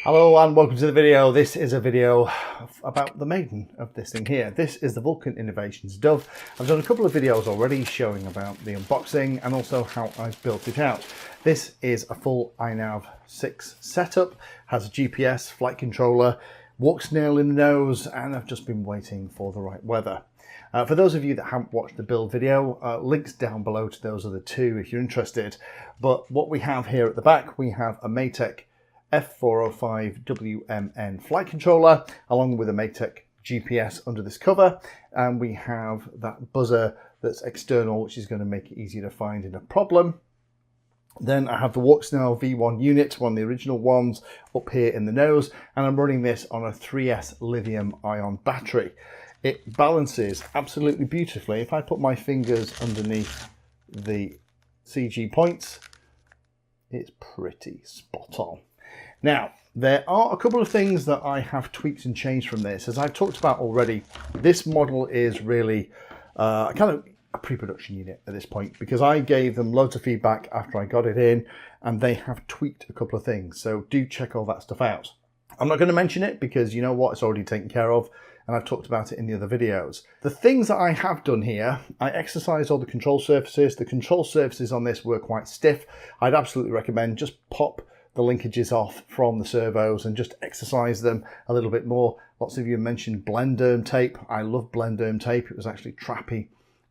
Hello and welcome to the video. This is a video about the Maiden of this thing here. This is the Vulcan Innovations Dove. I've done a couple of videos already showing about the unboxing and also how I've built it out. This is a full iNav 6 setup, has a GPS, flight controller, walk snail in the nose, and I've just been waiting for the right weather. For those of you that haven't watched the build video, links down below to those other two if you're interested. But what we have here at the back, we have a Matek F405 WMN flight controller along with a Matek GPS under this cover, and we have that buzzer that's external, which is going to make it easier to find in a problem. Then I have the Walksnail V1 unit, one of the original ones, up here in the nose, and I'm running this on a 3S lithium ion battery. It balances absolutely beautifully. If I put my fingers underneath the CG points, it's pretty spot on. Now, there are a couple of things that I have tweaked and changed from this. As I've talked about already, this model is really kind of a pre-production unit at this point, because I gave them loads of feedback after I got it in, and they have tweaked a couple of things. So do check all that stuff out. I'm not going to mention it because you know what, it's already taken care of, and I've talked about it in the other videos. The things that I have done here, I exercised all the control surfaces. The control surfaces on this were quite stiff. I'd absolutely recommend just pop the linkages off from the servos and just exercise them a little bit more. Lots of you mentioned Blenderm tape. I love Blenderm tape. It was actually Trappy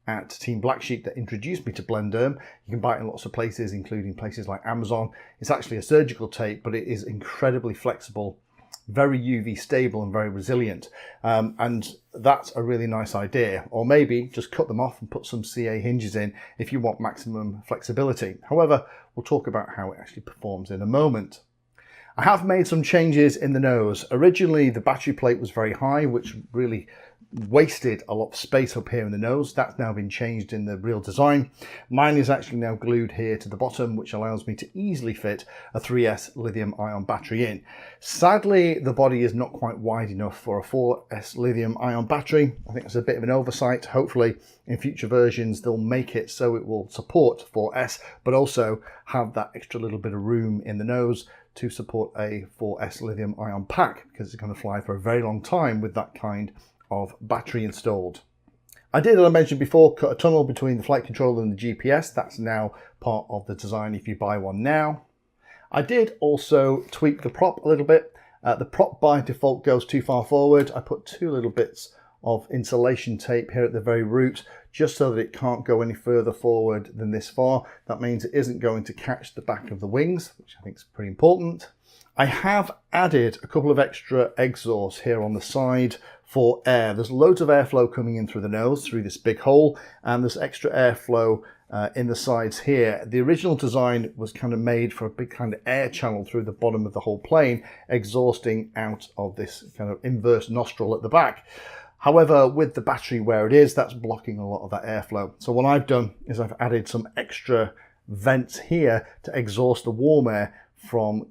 at Team Black Sheep that introduced me to Blenderm. You can buy it in lots of places, including places like Amazon. It's actually a surgical tape, but it is incredibly flexible, very UV stable and very resilient, and that's a really nice idea. Or maybe just cut them off and put some CA hinges in if you want maximum flexibility. However, we'll talk about how it actually performs in a moment. I have made some changes in the nose. Originally the battery plate was very high, which really wasted a lot of space up here in the nose. That's now been changed in the real design. Mine is actually now glued here to the bottom, which allows me to easily fit a 3S lithium ion battery in. Sadly, the body is not quite wide enough for a 4S lithium ion battery. I think it's a bit of an oversight. Hopefully in future versions they'll make it so it will support 4S, but also have that extra little bit of room in the nose to support a 4S lithium ion pack, because it's going to fly for a very long time with that kind of battery installed. I did, as I mentioned before, cut a tunnel between the flight controller and the GPS. That's now part of the design if you buy one now. I did also tweak the prop a little bit. The prop by default goes too far forward. I put two little bits of insulation tape here at the very root, just so that it can't go any further forward than this far. That means it isn't going to catch the back of the wings, which I think is pretty important. I have added a couple of extra exhausts here on the side for air. There's loads of airflow coming in through the nose, through this big hole, and there's extra airflow in the sides here. The original design was kind of made for a big kind of air channel through the bottom of the whole plane, exhausting out of this kind of inverse nostril at the back. However, with the battery where it is, that's blocking a lot of that airflow. So what I've done is I've added some extra vents here to exhaust the warm air from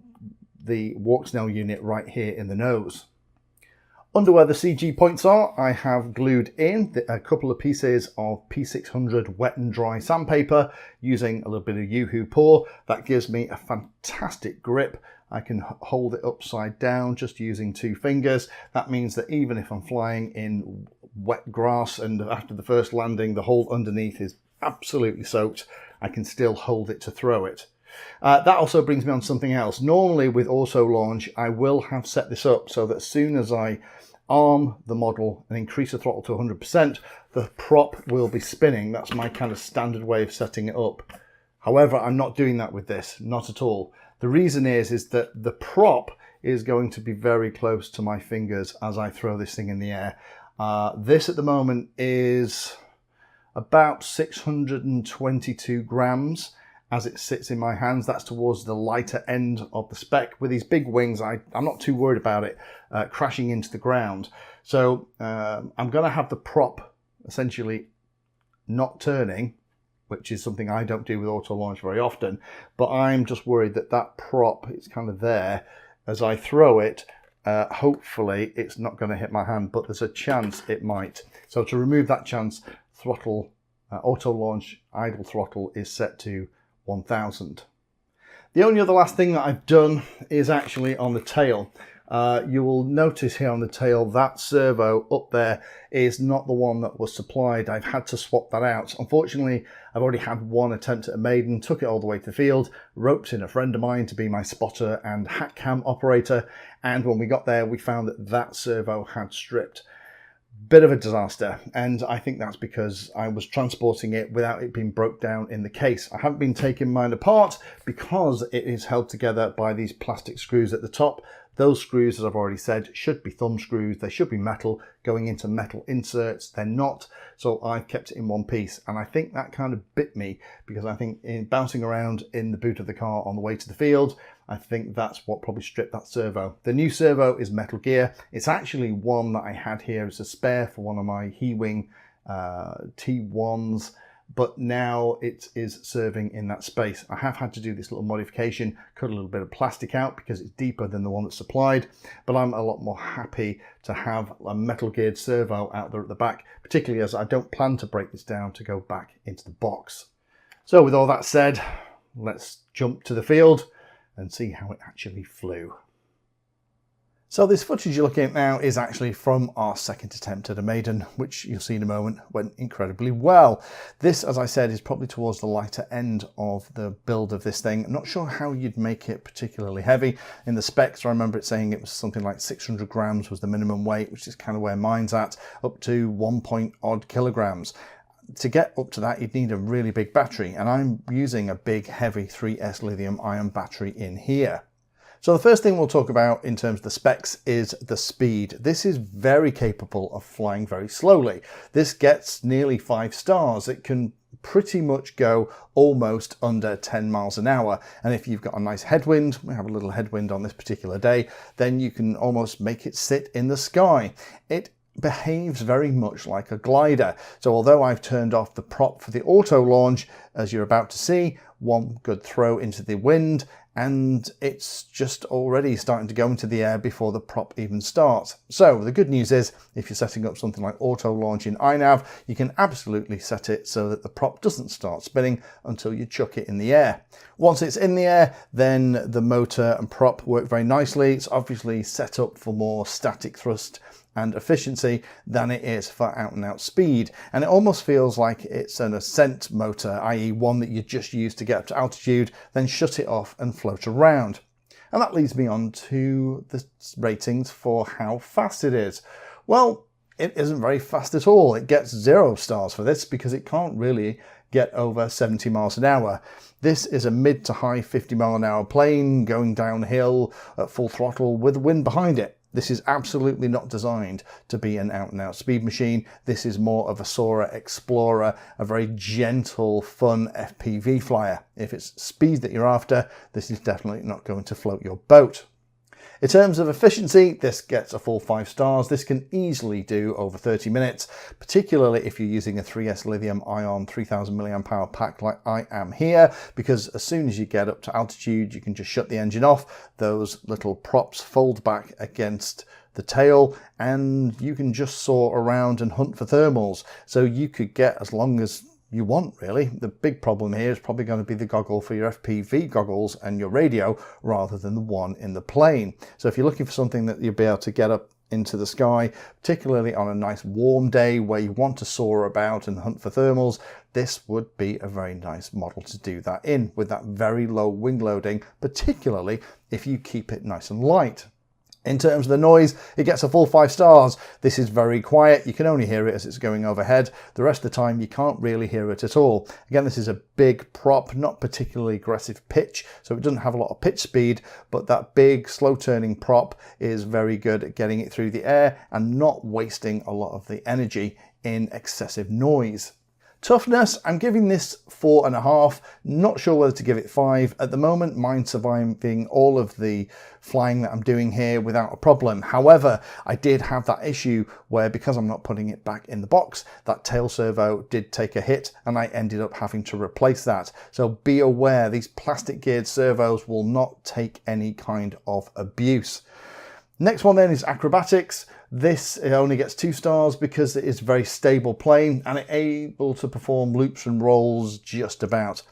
the Walksnail unit right here in the nose. Under where the CG points are, I have glued in a couple of pieces of P600 wet and dry sandpaper using a little bit of Yoo-Hoo pour. That gives me a fantastic grip. I can hold it upside down just using two fingers. That means that even if I'm flying in wet grass and after the first landing the whole underneath is absolutely soaked, I can still hold it to throw it. That also brings me on to something else. Normally with auto launch, I will have set this up so that as soon as I arm the model and increase the throttle to 100%, the prop will be spinning. That's my kind of standard way of setting it up. However, I'm not doing that with this, not at all. The reason is that the prop is going to be very close to my fingers as I throw this thing in the air. This at the moment is about 622 grams. As it sits in my hands. That's towards the lighter end of the spec. With these big wings, I'm not too worried about it crashing into the ground. So I'm going to have the prop essentially not turning, which is something I don't do with auto launch very often. But I'm just worried that that prop is kind of there. As I throw it, hopefully it's not going to hit my hand, but there's a chance it might. So to remove that chance, throttle, auto launch idle throttle is set to 1000. The only other last thing that I've done is actually on the tail. You will notice here on the tail that servo up there is not the one that was supplied. I've had to swap that out. Unfortunately, I've already had one attempt at a Maiden, took it all the way to the field, roped in a friend of mine to be my spotter and hat cam operator, and when we got there we found that that servo had stripped. Bit of a disaster, and I think that's because I was transporting it without it being broke down in the case. I haven't been taking mine apart because it is held together by these plastic screws at the top. Those screws, as I've already said, should be thumb screws. They should be metal, going into metal inserts. They're not, so I've kept it in one piece, and I think that kind of bit me, because I think in bouncing around in the boot of the car on the way to the field, I think that's what probably stripped that servo. The new servo is metal gear. It's actually one that I had here as a spare for one of my He-Wing T1s, but now it is serving in that space. I have had to do this little modification, cut a little bit of plastic out because it's deeper than the one that's supplied, but I'm a lot more happy to have a metal geared servo out there at the back, particularly as I don't plan to break this down to go back into the box. So with all that said, let's jump to the field and see how it actually flew. So this footage you're looking at now is actually from our second attempt at a Maiden, which you'll see in a moment went incredibly well. This, as I said, is probably towards the lighter end of the build of this thing. I'm not sure how you'd make it particularly heavy. In the specs, I remember it saying it was something like 600 grams was the minimum weight, which is kind of where mine's at, up to 1 kilograms. To get up to that, you'd need a really big battery, and I'm using a big heavy 3S lithium ion battery in here. So the first thing we'll talk about in terms of the specs is the speed. This is very capable of flying very slowly. This gets nearly 5 stars. It can pretty much go almost under 10 miles an hour, and if you've got a nice headwind, we have a little headwind on this particular day, then you can almost make it sit in the sky. It behaves very much like a glider. So although I've turned off the prop for the auto launch, as you're about to see, one good throw into the wind and it's just already starting to go into the air before the prop even starts. So the good news is, if you're setting up something like auto launch in iNav, you can absolutely set it so that the prop doesn't start spinning until you chuck it in the air. Once it's in the air, then the motor and prop work very nicely. It's obviously set up for more static thrust and efficiency than it is for out and out speed, and it almost feels like it's an ascent motor, i.e. one that you just use to get up to altitude, then shut it off and float around. And that leads me on to the ratings for how fast it is. Well, it isn't very fast at all. It gets 0 stars for this because it can't really get over 70 miles an hour. This is a mid to high 50 mile an hour plane going downhill at full throttle with the wind behind it. This is absolutely not designed to be an out-and-out speed machine. This is more of a Soarer Explorer, a very gentle, fun FPV flyer. If it's speed that you're after, this is definitely not going to float your boat. In terms of efficiency, this gets a full 5 stars. This can easily do over 30 minutes, particularly if you're using a 3S lithium ion 3000 mAh pack like I am here, because as soon as you get up to altitude, you can just shut the engine off. Those little props fold back against the tail and you can just soar around and hunt for thermals. So you could get as long as you want, really. The big problem here is probably going to be the goggle for your FPV goggles and your radio rather than the one in the plane. So if you're looking for something that you'll be able to get up into the sky, particularly on a nice warm day where you want to soar about and hunt for thermals, this would be a very nice model to do that in, with that very low wing loading, particularly if you keep it nice and light. In terms of the noise, it gets a full 5 stars. This is very quiet. You can only hear it as it's going overhead. The rest of the time, you can't really hear it at all. Again, this is a big prop, not particularly aggressive pitch, so it doesn't have a lot of pitch speed, but that big, slow turning prop is very good at getting it through the air and not wasting a lot of the energy in excessive noise. Toughness, I'm giving this 4.5, not sure whether to give it 5. At the moment, mine's surviving all of the flying that I'm doing here without a problem. However, I did have that issue where, because I'm not putting it back in the box, that tail servo did take a hit and I ended up having to replace that. So be aware, these plastic geared servos will not take any kind of abuse. Next one then is acrobatics. This only gets 2 stars because it is a very stable plane and it's able to perform loops and rolls just about.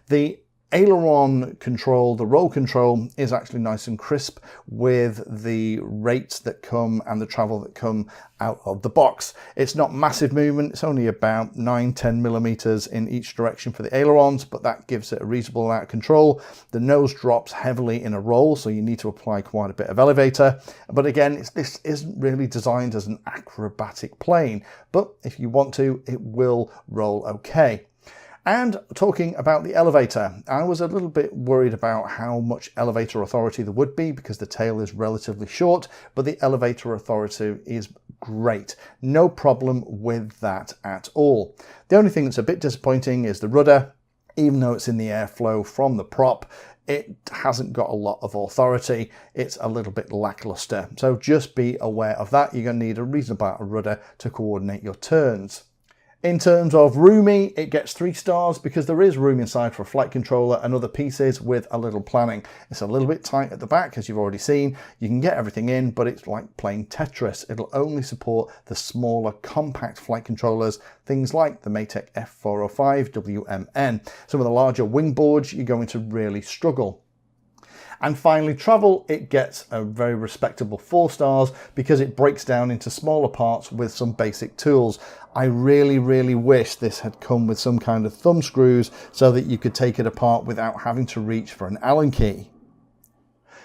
The aileron control, the roll control, is actually nice and crisp with the rates that come and the travel that come out of the box. It's not massive movement, it's only about 9-10 millimeters in each direction for the ailerons, but that gives it a reasonable amount of control. The nose drops heavily in a roll, so you need to apply quite a bit of elevator. But again, this isn't really designed as an acrobatic plane, but if you want to, it will roll okay. And talking about the elevator, I was a little bit worried about how much elevator authority there would be because the tail is relatively short, but the elevator authority is great. No problem with that at all. The only thing that's a bit disappointing is the rudder. Even though it's in the airflow from the prop, it hasn't got a lot of authority. It's a little bit lackluster. So just be aware of that. You're going to need a reasonable amount of rudder to coordinate your turns. In terms of roomy, it gets 3 stars because there is room inside for a flight controller and other pieces with a little planning. It's a little bit tight at the back, as you've already seen. You can get everything in, but it's like playing Tetris. It'll only support the smaller, compact flight controllers, things like the Maiden F405 WMN. Some of the larger wing boards, you're going to really struggle. And finally, travel, it gets a very respectable 4 stars because it breaks down into smaller parts with some basic tools. I really, really wish this had come with some kind of thumb screws so that you could take it apart without having to reach for an Allen key.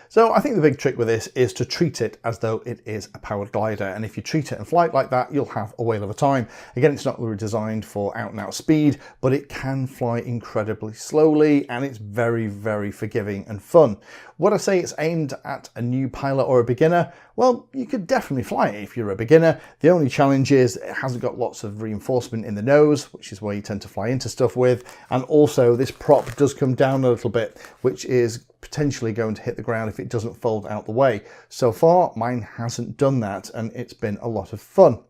So I think the big trick with this is to treat it as though it is a powered glider. And if you treat it in flight like that, you'll have a whale of a time. Again, it's not really designed for out and out speed, but it can fly incredibly slowly and it's very, very forgiving and fun. Would I say it's aimed at a new pilot or a beginner? Well, you could definitely fly it if you're a beginner. The only challenge is it hasn't got lots of reinforcement in the nose, which is where you tend to fly into stuff with. And also this prop does come down a little bit, which is potentially going to hit the ground if it doesn't fold out the way. So far, mine hasn't done that, and it's been a lot of fun.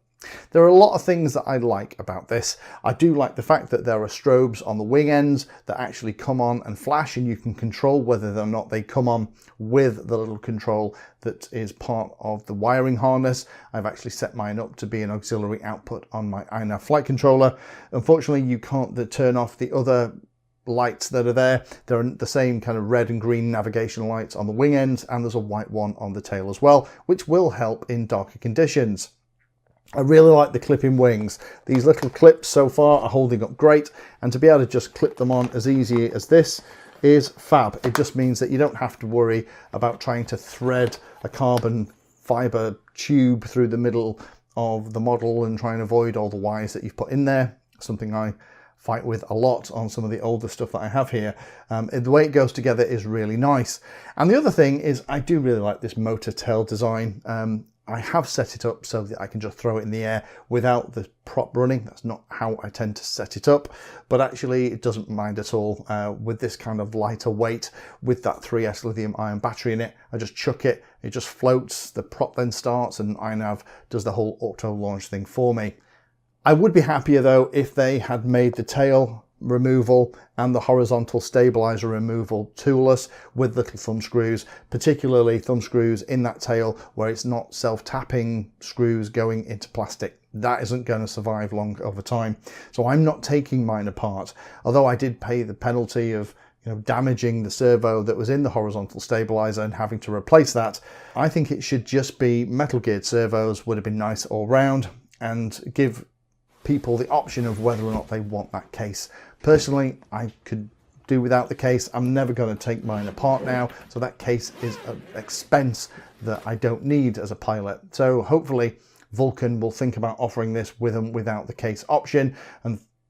There are a lot of things that I like about this. I do like the fact that there are strobes on the wing ends that actually come on and flash, and you can control whether or not they come on with the little control that is part of the wiring harness. I've actually set mine up to be an auxiliary output on my iNav flight controller. Unfortunately, you can't turn off the other lights that are there. They're the same kind of red and green navigation lights on the wing ends, and there's a white one on the tail as well, which will help in darker conditions. I really like the clipping wings. These little clips so far are holding up great, and to be able to just clip them on as easy as this is fab. It just means that you don't have to worry about trying to thread a carbon fiber tube through the middle of the model and try and avoid all the wires that you've put in there. Something I fight with a lot on some of the older stuff that I have here. The way it goes together is really nice. And the other thing is I do really like this motor tail design. I have set it up so that I can just throw it in the air without the prop running. That's not how I tend to set it up, but actually it doesn't mind at all with this kind of lighter weight with that 3S lithium ion battery in it. I just chuck it, it just floats, the prop then starts, and iNav does the whole auto launch thing for me. I would be happier though if they had made the tail removal and the horizontal stabilizer removal toolless with little thumb screws, particularly thumb screws in that tail where it's not self-tapping screws going into plastic. That isn't going to survive long over time. So I'm not taking mine apart, although I did pay the penalty of damaging the servo that was in the horizontal stabilizer and having to replace that. I think it should just be metal geared servos. Would have been nice all round and give people the option of whether or not they want that case. Personally, I could do without the case. I'm never going to take mine apart now, so that case is an expense that I don't need as a pilot. So hopefully Vulcan will think about offering this with and without the case option,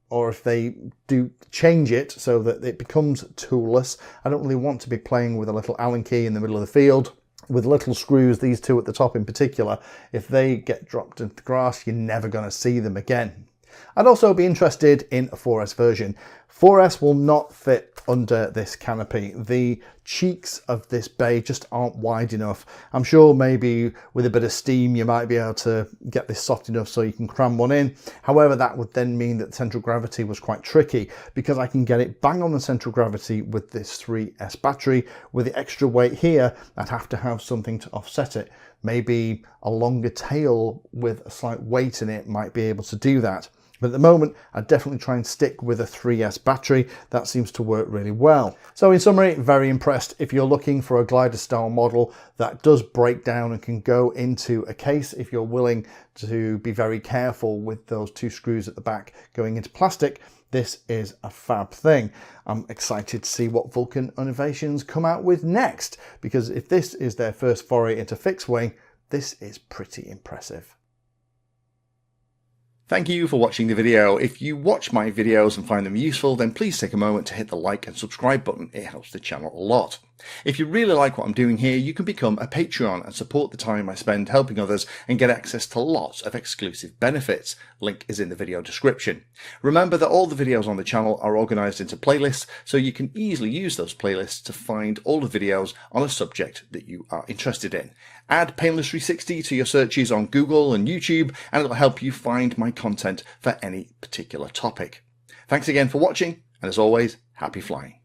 or if they do change it so that it becomes toolless. I don't really want to be playing with a little Allen key in the middle of the field with little screws, these two at the top in particular. If they get dropped into the grass, you're never going to see them again. I'd also be interested in a 4S version. 4S will not fit under this canopy. The cheeks of this bay just aren't wide enough. I'm sure maybe with a bit of steam you might be able to get this soft enough so you can cram one in. However, that would then mean that the central gravity was quite tricky, because I can get it bang on the central gravity with this 3S battery. With the extra weight here, I'd have to have something to offset it. Maybe a longer tail with a slight weight in it might be able to do that. But at the moment, I'd definitely try and stick with a 3S battery. That seems to work really well. So in summary, very impressed. If you're looking for a glider style model that does break down and can go into a case, if you're willing to be very careful with those 2 screws at the back going into plastic, this is a fab thing. I'm excited to see what Vulcan Innovations come out with next, because if this is their first foray into fixed wing, this is pretty impressive. Thank you for watching the video. If you watch my videos and find them useful, then please take a moment to hit the like and subscribe button. It helps the channel a lot. If you really like what I'm doing here, you can become a Patreon and support the time I spend helping others and get access to lots of exclusive benefits. Link is in the video description. Remember that all the videos on the channel are organized into playlists, so you can easily use those playlists to find all the videos on a subject that you are interested in. Add Painless 360 to your searches on Google and YouTube, and it'll help you find my content for any particular topic. Thanks again for watching, and as always, happy flying.